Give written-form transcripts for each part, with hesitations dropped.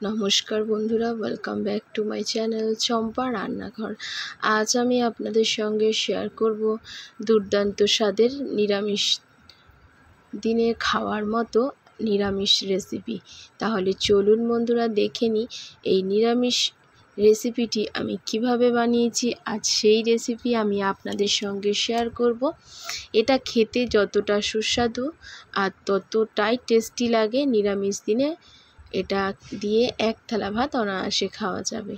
নমস্কার বন্ধুরা, welcome back to my channel Champa Rannaghar. আজ আমি আপনাদের সঙ্গে শেয়ার করব দুর্দান্ত স্বাদের নিরামিষ দিনে খাওয়ার মতো নিরামিষ রেসিপি। তাহলে চলুন বন্ধুরা দেখে নিই এই নিরামিষ রেসিপিটি আমি কিভাবে বানিয়েছি। আজ সেই রেসিপি আমি আপনাদের সঙ্গে শেয়ার করব। এটা খেতে যতটা সুস্বাদু আর ততটাই টেস্টি লাগে। নিরামিষ দিনে এটা দিয়ে এক থালা ভাত অনায়াসে খাওয়া যাবে।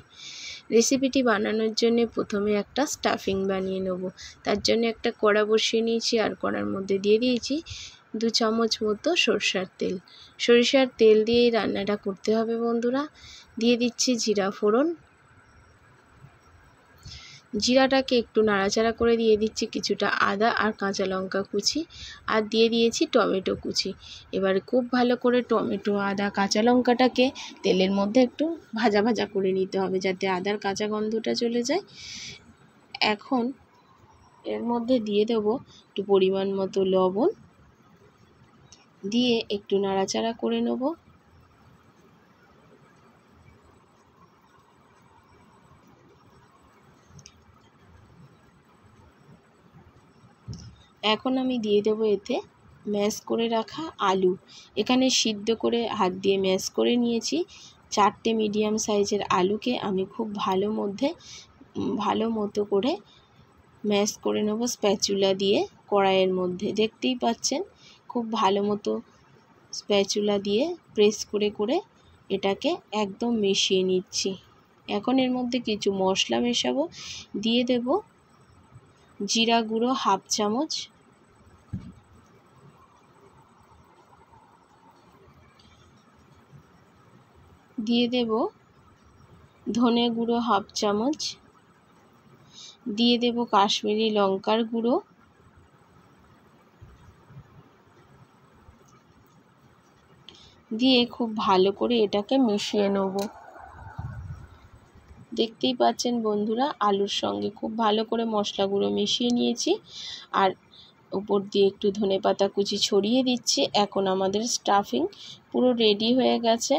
রেসিপিটি বানানোর জন্য প্রথমে একটা স্টাফিং বানিয়ে নেব। তার জন্য একটা কড়া বসিয়ে নিয়েছি আর কড়ার মধ্যে দিয়ে দিয়েছি 2 চামচ মতো সরষের তেল। সরিষার তেল দিয়েই রান্নাটা করতে হবে বন্ধুরা। দিয়ে দিচ্ছি জিরা ফোড়ন। জিরাটাকে একটু নাড়াচাড়া করে দিয়ে দিচ্ছি কিছুটা আদা আর কাঁচা লঙ্কা কুচি, আর দিয়ে দিয়েছি টমেটো কুচি। এবার খুব ভালো করে টমেটো, আদা, কাঁচা লঙ্কাটাকে তেলের মধ্যে একটু ভাজা ভাজা করে নিতে হবে, যাতে আদার কাঁচা গন্ধটা চলে যায়। এখন এর মধ্যে দিয়ে দেবো একটু পরিমাণ মতো লবণ, দিয়ে একটু নাড়াচাড়া করে নেব। এখন আমি দিয়ে দেবো এতে ম্যাশ করে রাখা আলু। এখানে সিদ্ধ করে হাত দিয়ে ম্যাশ করে নিয়েছি 4টে মিডিয়াম সাইজের আলুকে আমি খুব ভালো মতো করে ম্যাশ করে নেব স্প্যাচুলা দিয়ে কড়াইয়ের মধ্যে। দেখতেই পাচ্ছেন খুব ভালো মতো স্প্যাচুলা দিয়ে প্রেস করে করে এটাকে একদম মিশিয়ে নিচ্ছি। এখন এর মধ্যে কিছু মশলা মেশাবো। দিয়ে দেব জিরা গুঁড়ো 1/2 চামচ, দিয়ে দেব ধনে গুঁড়ো 1/2 চামচ, দিয়ে দেব কাশ্মীরি লঙ্কার গুঁড়ো, দিয়ে খুব ভালো করে এটাকে মিশিয়ে নেব। দেখতেই পাচ্ছেন বন্ধুরা আলুর সঙ্গে খুব ভালো করে মশলাগুলো মিশিয়ে নিয়েছি, আর উপর দিয়ে একটু ধনেপাতা কুচি ছড়িয়ে দিচ্ছি। এখন আমাদের স্টাফিং পুরো রেডি হয়ে গেছে।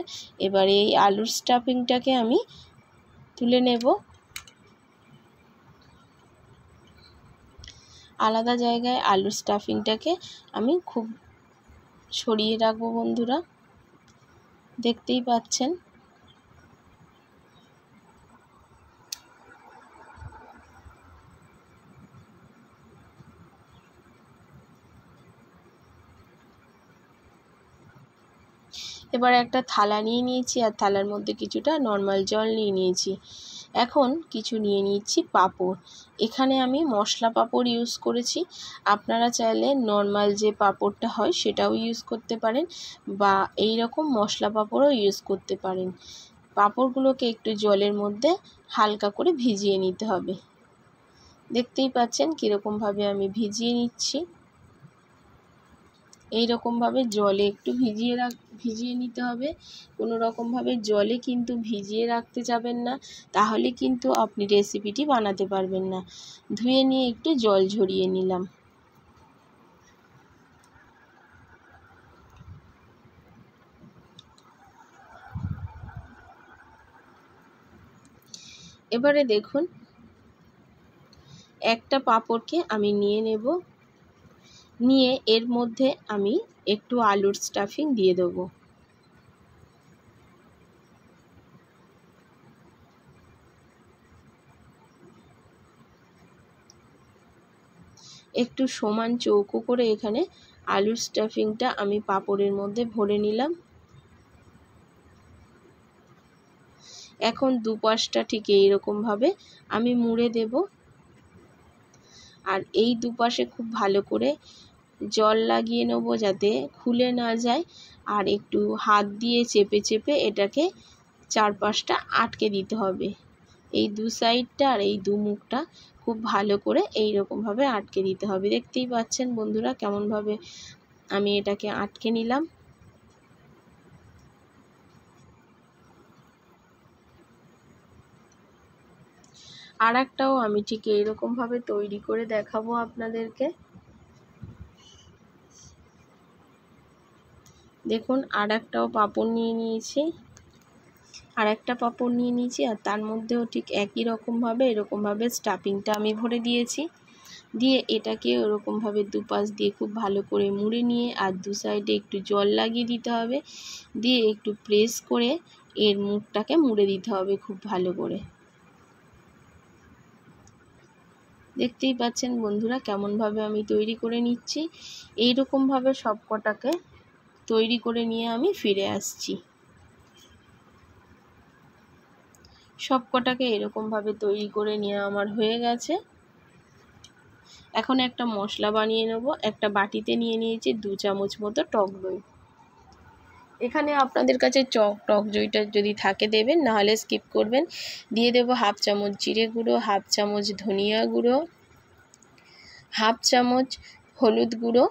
এবার এই আলুর স্টাফিংটাকে আমি তুলে নেব। আলাদা জায়গায় আলুর স্টাফিংটাকে আমি খুব ছড়িয়ে রাখবো বন্ধুরা। দেখতেই পাচ্ছেন এবার একটা থালা নিয়ে নিয়েছি, আর থালার মধ্যে কিছুটা নর্মাল জল নিয়ে নিয়েছি। এখন কিছু নিয়ে নিচ্ছি পাঁপড়। এখানে আমি মশলা পাঁপড় ইউজ করেছি। আপনারা চাইলে নর্মাল যে পাঁপড়টা হয় সেটাও ইউজ করতে পারেন, বা এই রকম মশলা পাঁপড়ও ইউজ করতে পারেন। পাঁপড়গুলোকে একটু জলের মধ্যে হালকা করে ভিজিয়ে নিতে হবে। দেখতেই পাচ্ছেন কীরকমভাবে আমি ভিজিয়ে নিচ্ছি। এই রকমভাবে জলে একটু ভিজিয়ে নিতে হবে। কোনো রকমভাবে জলে কিন্তু ভিজিয়ে রাখতে যাবেন না, তাহলে কিন্তু আপনি রেসিপিটি বানাতে পারবেন না। ধুয়ে নিয়ে একটু জল ঝরিয়ে নিলাম। এবারে দেখুন একটা পাঁপড়কে আমি নিয়ে নেব, নিয়ে এর মধ্যে আমি একটু আলুর স্টাফিং দিয়ে দেবো। একটু সমান চৌকো করে এখানে আলুর স্টাফিংটা আমি পাঁপড়ের মধ্যে ভরে নিলাম। এখন দুপাশটা ঠিক এইরকমভাবে আমি মুড়ে দেব, আর এই দুপাশে খুব ভালো করে জল লাগিয়ে নেব যাতে খুলে না যায়, আর একটু হাত দিয়ে চেপে চেপে এটাকে চারপাশটা আটকে দিতে হবে। এই দু সাইডটা আর এই দু মুখটা খুব ভালো করে এই রকমভাবে আটকে দিতে হবে। দেখতেই পাচ্ছেন বন্ধুরা কেমনভাবে আমি এটাকে আটকে নিলাম। আর একটাও আমি ঠিক এইরকমভাবে তৈরি করে দেখাবো আপনাদেরকে। দেখুন আর একটাও পাঁপড় নিয়ে নিয়েছি। আর একটা পাঁপড় নিয়ে নিয়েছি, আর তার মধ্যেও ঠিক একই রকমভাবে এরকমভাবে স্টাফিংটা আমি ভরে দিয়েছি। দিয়ে এটাকে ওরকমভাবে দুপাশ দিয়ে খুব ভালো করে মুড়ে নিয়ে আর দু সাইডে একটু জল লাগিয়ে দিতে হবে, দিয়ে একটু প্রেস করে এর মুখটাকে মুড়ে দিতে হবে খুব ভালো করে। দেখতেই পাচ্ছেন বন্ধুরা কেমনভাবে আমি তৈরি করে নিচ্ছি। এইরকমভাবে সব কটাকে তৈরি করে নিয়ে আমি ফিরে আসছি। সব কটাকে এরকমভাবে তৈরি করে নিয়ে আমার হয়ে গেছে। এখন একটা মশলা বানিয়ে নেব। একটা বাটিতে নিয়ে নিয়েছি 2 চামচ মতো টক দই। এখানে আপনাদের কাছে টক দইটা যদি থাকে দেবেন, নাহলে স্কিপ করবেন। দিয়ে দেব 1/2 চামচ জিরে গুঁড়ো, 1/2 চামচ ধনিয়া গুঁড়ো, 1/2 চামচ হলুদ গুঁড়ো,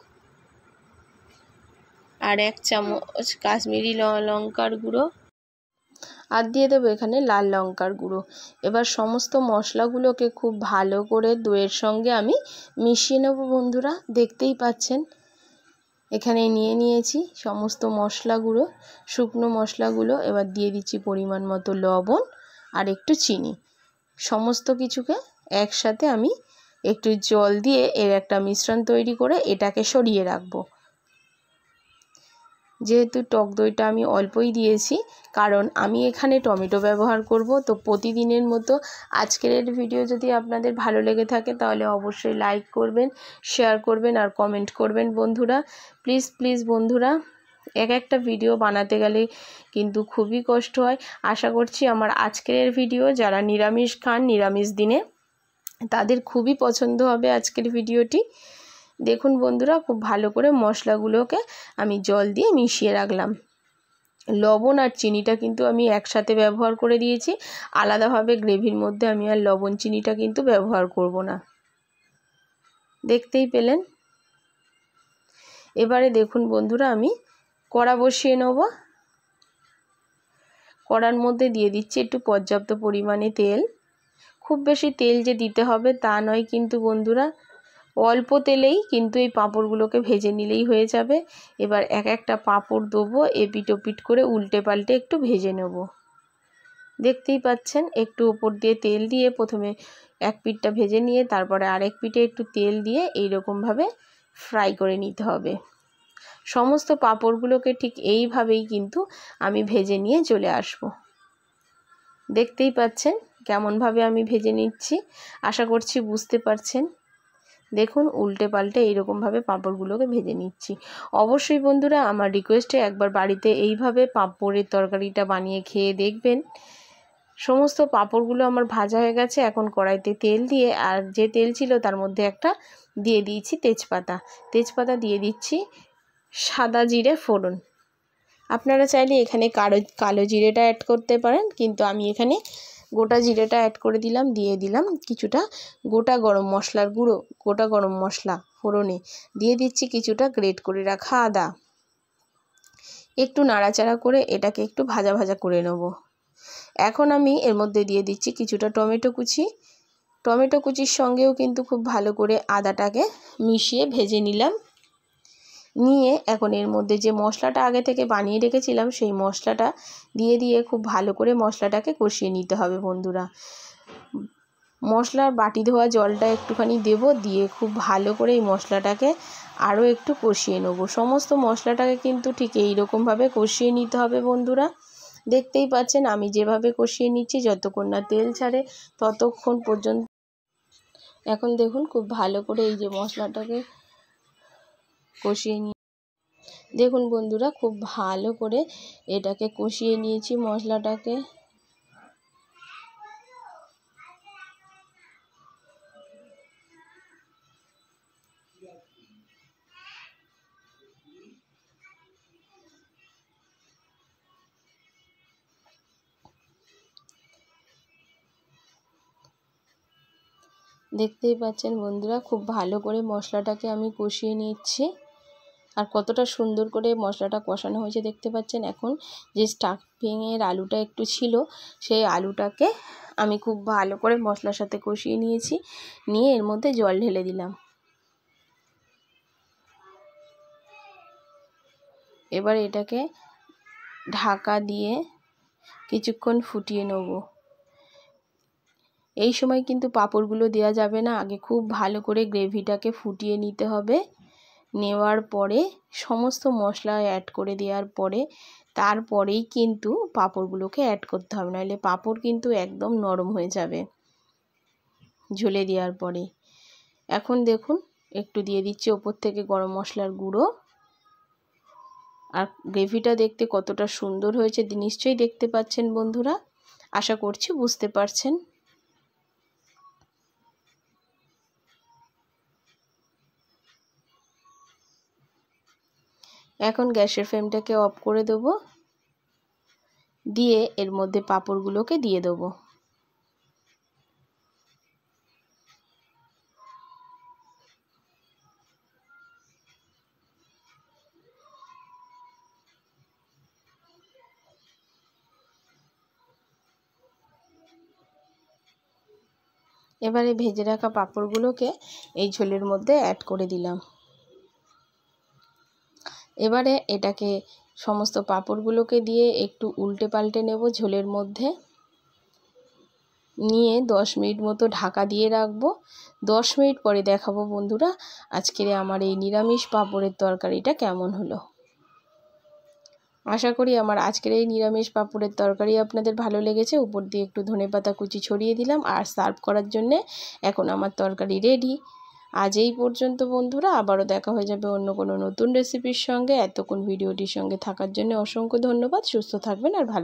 আর 1 চামচ কাশ্মীরি লঙ্কার গুঁড়ো, আর দিয়ে দেবো এখানে লাল লঙ্কার গুঁড়ো। এবার সমস্ত মশলাগুলোকে খুব ভালো করে দইয়ের সঙ্গে আমি মিশিয়ে নেব বন্ধুরা। দেখতেই পাচ্ছেন এখানে নিয়ে নিয়েছি সমস্ত মশলাগুলো, শুকনো মশলাগুলো। এবার দিয়ে দিচ্ছি পরিমাণ মতো লবণ আর একটু চিনি। সমস্ত কিছুকে একসাথে আমি একটু জল দিয়ে এর একটা মিশ্রণ তৈরি করে এটাকে সরিয়ে রাখবো। যেহেতু টক দইটা আমি অল্পই দিয়েছি, কারণ আমি এখানে টমেটো ব্যবহার করব। তো প্রতিদিনের মতো আজকের ভিডিও যদি আপনাদের ভালো লেগে থাকে তাহলে অবশ্যই লাইক করবেন, শেয়ার করবেন আর কমেন্ট করবেন বন্ধুরা। প্লিজ বন্ধুরা, একটা ভিডিও বানাতে গেলে কিন্তু খুবই কষ্ট হয়। আশা করছি আমার আজকের ভিডিও যারা নিরামিষ খান নিরামিষ দিনে তাদের খুবই পছন্দ হবে আজকের ভিডিওটি। দেখুন বন্ধুরা খুব ভালো করে মশলাগুলোকে আমি জল দিয়ে মিশিয়ে রাখলাম। লবণ আর চিনিটা কিন্তু আমি একসাথে ব্যবহার করে দিয়েছি, আলাদাভাবে গ্রেভির মধ্যে আমি আর লবণ চিনিটা কিন্তু ব্যবহার করব না। দেখতেই পেলেন। এবারে দেখুন বন্ধুরা আমি কড়া বসিয়ে নেব। কড়ার মধ্যে দিয়ে দিচ্ছি একটু পর্যাপ্ত পরিমাণে তেল। খুব বেশি তেল যে দিতে হবে তা নয় কিন্তু বন্ধুরা, অল্প তেলেই কিন্তু এই পাঁপড়গুলোকে ভেজে নিলেই হয়ে যাবে। এবার একটা পাঁপড় দেবো, এপিট ওপিট করে উল্টে পাল্টে একটু ভেজে নেব। দেখতেই পাচ্ছেন একটু উপর দিয়ে তেল দিয়ে প্রথমে এক পিঠটা ভেজে নিয়ে তারপরে আরেক পিঠে একটু তেল দিয়ে এইরকমভাবে ফ্রাই করে নিতে হবে। সমস্ত পাঁপড়গুলোকে ঠিক এইভাবেই কিন্তু আমি ভেজে নিয়ে চলে আসব। দেখতেই পাচ্ছেন কেমনভাবে আমি ভেজে নিচ্ছি, আশা করছি বুঝতে পারছেন। দেখুন উল্টে পাল্টে এইরকমভাবে পাঁপড়গুলোকে ভেজে নিচ্ছি। অবশ্যই বন্ধুরা আমার রিকোয়েস্টে একবার বাড়িতে এইভাবে পাঁপড়ের তরকারিটা বানিয়ে খেয়ে দেখবেন। সমস্ত পাঁপড়গুলো আমার ভাজা হয়ে গেছে। এখন কড়াইতে তেল দিয়ে, আর যে তেল ছিল তার মধ্যে একটা দিয়ে দিয়েছি তেজপাতা দিয়ে দিচ্ছি সাদা জিরে ফোড়ন। আপনারা চাইলে এখানে কালো জিরেটা অ্যাড করতে পারেন, কিন্তু আমি এখানে গোটা জিরেটা অ্যাড করে দিলাম। দিয়ে দিলাম কিছুটা গোটা গরম মশলার গুঁড়ো, গোটা গরম মশলা ফোড়নে দিয়ে দিচ্ছি কিছুটা গ্রেট করে রাখা আদা। একটু নাড়াচাড়া করে এটাকে একটু ভাজা ভাজা করে নেব। এখন আমি এর মধ্যে দিয়ে দিচ্ছি কিছুটা টমেটো কুচির সঙ্গেও কিন্তু খুব ভালো করে আদাটাকে মিশিয়ে ভেজে নিলাম। নিয়ে এখন এর মধ্যে যে মশলাটা আগে থেকে বানিয়ে রেখেছিলাম সেই মশলাটা দিয়ে খুব ভালো করে মশলাটাকে কষিয়ে নিতে হবে বন্ধুরা। মশলার বাটি ধোয়া জলটা একটুখানি দেব, দিয়ে খুব ভালো করে এই মশলাটাকে আরও একটু কষিয়ে নেব। সমস্ত মশলাটাকে কিন্তু ঠিক এইরকমভাবে কষিয়ে নিতে হবে বন্ধুরা। দেখতেই পাচ্ছেন আমি যেভাবে কষিয়ে নিচ্ছি, যতক্ষণ না তেল ছাড়ে ততক্ষণ পর্যন্ত। এখন দেখুন খুব ভালো করে এই যে মশলাটাকে কষিয়ে নিয়ে দেখুন বন্ধুরা খুব ভালো করে এটাকে কষিয়ে নিয়েছি মশলাটাকে। দেখতেই পাচ্ছেন বন্ধুরা খুব ভালো করে মশলাটাকে আমি কষিয়ে নিচ্ছি, আর কতটা সুন্দর করে মশলাটা কষানো হয়েছে দেখতে পাচ্ছেন। এখন যে স্টাফিংয়ের আলুটা একটু ছিল সেই আলুটাকে আমি খুব ভালো করে মশলার সাথে কষিয়ে নিয়েছি, নিয়ে এর মধ্যে জল ঢেলে দিলাম। এবার এটাকে ঢাকা দিয়ে কিছুক্ষণ ফুটিয়ে নেব। এই সময় কিন্তু পাঁপড়গুলো দেওয়া যাবে না, আগে খুব ভালো করে গ্রেভিটাকে ফুটিয়ে নিতে হবে। নেওয়ার পরে সমস্ত মশলা অ্যাড করে দেওয়ার পরে তারপরেই কিন্তু পাঁপড়গুলোকে অ্যাড করতে হবে, নাহলে পাঁপড় কিন্তু একদম নরম হয়ে যাবে ঝোলে দেওয়ার পরে। এখন দেখুন একটু দিয়ে দিচ্ছি ওপর থেকে গরম মশলার গুঁড়ো। আর গ্রেভিটা দেখতে কতটা সুন্দর হয়েছে নিশ্চয়ই দেখতে পাচ্ছেন বন্ধুরা, আশা করছি বুঝতে পারছেন। এখন গ্যাসের ফ্লেমটাকে অফ করে দেব, দিয়ে এর মধ্যে পাঁপড়গুলোকে দিয়ে দেবো। এবারে ভেজে রাখা পাঁপড়গুলোকে এই ঝোলের মধ্যে অ্যাড করে দিলাম। এবারে এটাকে সমস্ত পাঁপড়গুলোকে দিয়ে একটু উল্টে পাল্টে নেব ঝোলের মধ্যে, নিয়ে 10 মিনিট মতো ঢাকা দিয়ে রাখবো। 10 মিনিট পরে দেখাবো বন্ধুরা আজকের আমার এই নিরামিষ পাঁপড়ের তরকারিটা কেমন হলো। আশা করি আমার আজকের এই নিরামিষ পাঁপড়ের তরকারি আপনাদের ভালো লেগেছে। উপর দিয়ে একটু ধনেপাতা কুচি ছড়িয়ে দিলাম, আর সার্ভ করার জন্যে এখন আমার তরকারি রেডি। আজ এই পর্যন্ত বন্ধুরা, আবারও দেখা হয়ে যাবে অন্য কোনো নতুন রেসিপির সঙ্গে। এতক্ষণ ভিডিওটির সঙ্গে থাকার জন্য অসংখ্য ধন্যবাদ। সুস্থ থাকবেন আর ভালো